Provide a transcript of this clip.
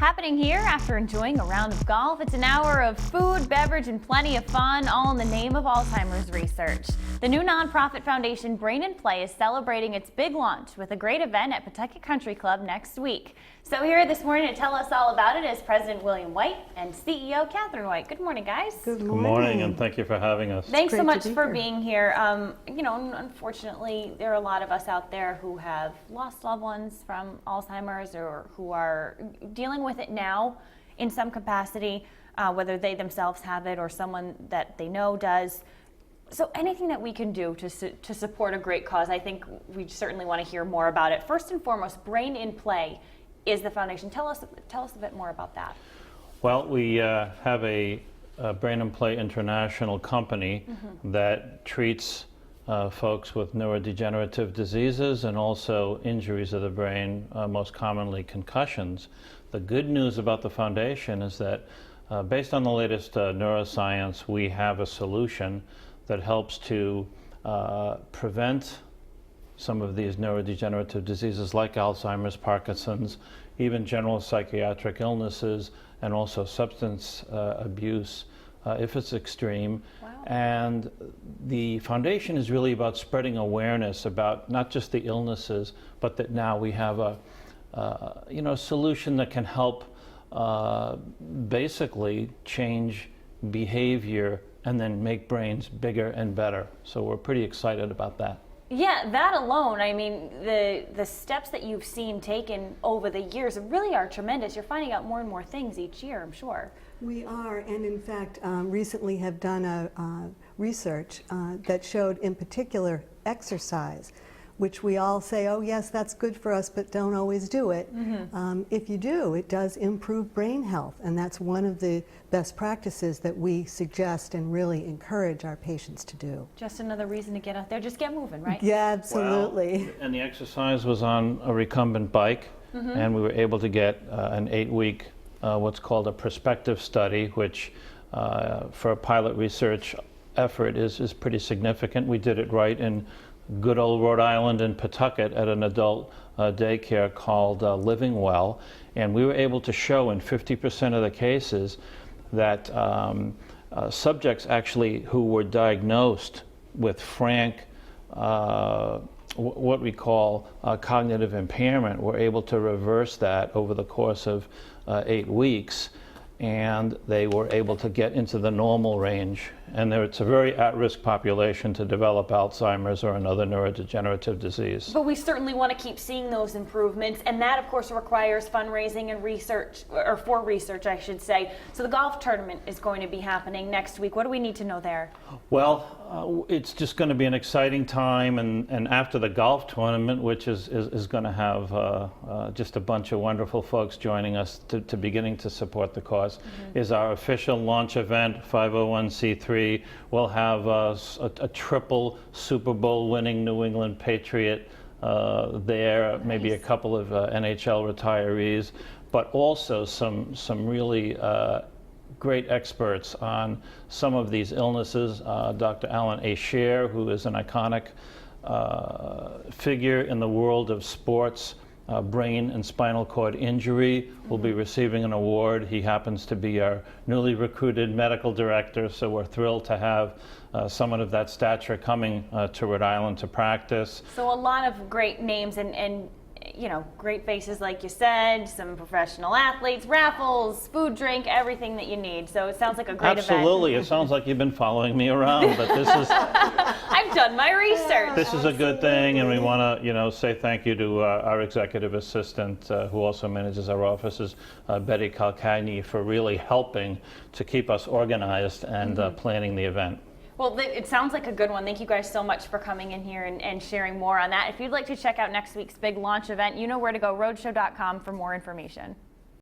Happening here after enjoying a round of golf, it's an hour of food, beverage, and plenty of fun, all in the name of Alzheimer's research. The new nonprofit foundation Brain in Play is celebrating its big launch with a great event at Pawtucket Country Club next week. So here this morning to tell us all about it is President William White and CEO Catherine White. Good morning, guys. Good morning. Good morning, and thank you for having us. Thanks so much for being here. Unfortunately, there are a lot of us out there who have lost loved ones from Alzheimer's or who are dealing with it now in some capacity, whether they themselves have it or someone that they know does. So anything that we can do to support a great cause, I think we certainly want to hear more about it. First and foremost, Brain in Play is the foundation. Tell us a bit more about that. Well, we have a Brain in Play international company that treats folks with neurodegenerative diseases and also injuries of the brain, most commonly concussions. The good news about the foundation is that based on the latest neuroscience, we have a solution that helps to prevent some of these neurodegenerative diseases like Alzheimer's, Parkinson's, even general psychiatric illnesses, and also substance abuse if it's extreme. Wow. And the foundation is really about spreading awareness about not just the illnesses, but that now we have a solution that can help basically change behavior and then make brains bigger and better. So we're pretty excited about that. Yeah, that alone, I mean, the steps that you've seen taken over the years really are tremendous. You're finding out more and more things each year, I'm sure. We are, and in fact, recently have done a research that showed in particular exercise, which we all say, oh yes, that's good for us, but don't always do it. If you do, it does improve brain health, and that's one of the best practices that we suggest and really encourage our patients to do. Just another reason to get out there, just get moving, right? Yeah, absolutely. Well, and the exercise was on a recumbent bike, and we were able to get an 8-week, what's called a prospective study, which for a pilot research effort is pretty significant. We did it right in good old Rhode Island in Pawtucket at an adult daycare called Living Well, and we were able to show in 50% of the cases that subjects actually who were diagnosed with frank what we call cognitive impairment were able to reverse that over the course of 8 weeks, and they were able to get into the normal range. And it's a very at-risk population to develop Alzheimer's or another neurodegenerative disease. But we certainly want to keep seeing those improvements, and that of course requires fundraising and research, or for research I should say. So the golf tournament is going to be happening next week. What do we need to know there? Well, it's just going to be an exciting time, and after the golf tournament, which is going to have just a bunch of wonderful folks joining us to beginning to support the cause, is our official launch event, 501c3. We'll have a triple Super Bowl winning New England Patriot there, nice. Maybe a couple of NHL retirees, but also some really great experts on some of these illnesses. Dr. Alan A. Scher, who is an iconic figure in the world of sports, brain and spinal cord injury, will be receiving an award. He happens to be our newly recruited medical director, so we're thrilled to have someone of that stature coming to Rhode Island to practice. So a lot of great names and great faces, like you said, some professional athletes, raffles, food, drink, everything that you need. So it sounds like a great event. Absolutely. It sounds like you've been following me around, but this is... I've done my research. This is a good thing, and we want to, say thank you to our executive assistant, who also manages our offices, Betty Calcagni, for really helping to keep us organized and planning the event. Well, it sounds like a good one. Thank you guys so much for coming in here and sharing more on that. If you'd like to check out next week's big launch event, you know where to go, roadshow.com for more information.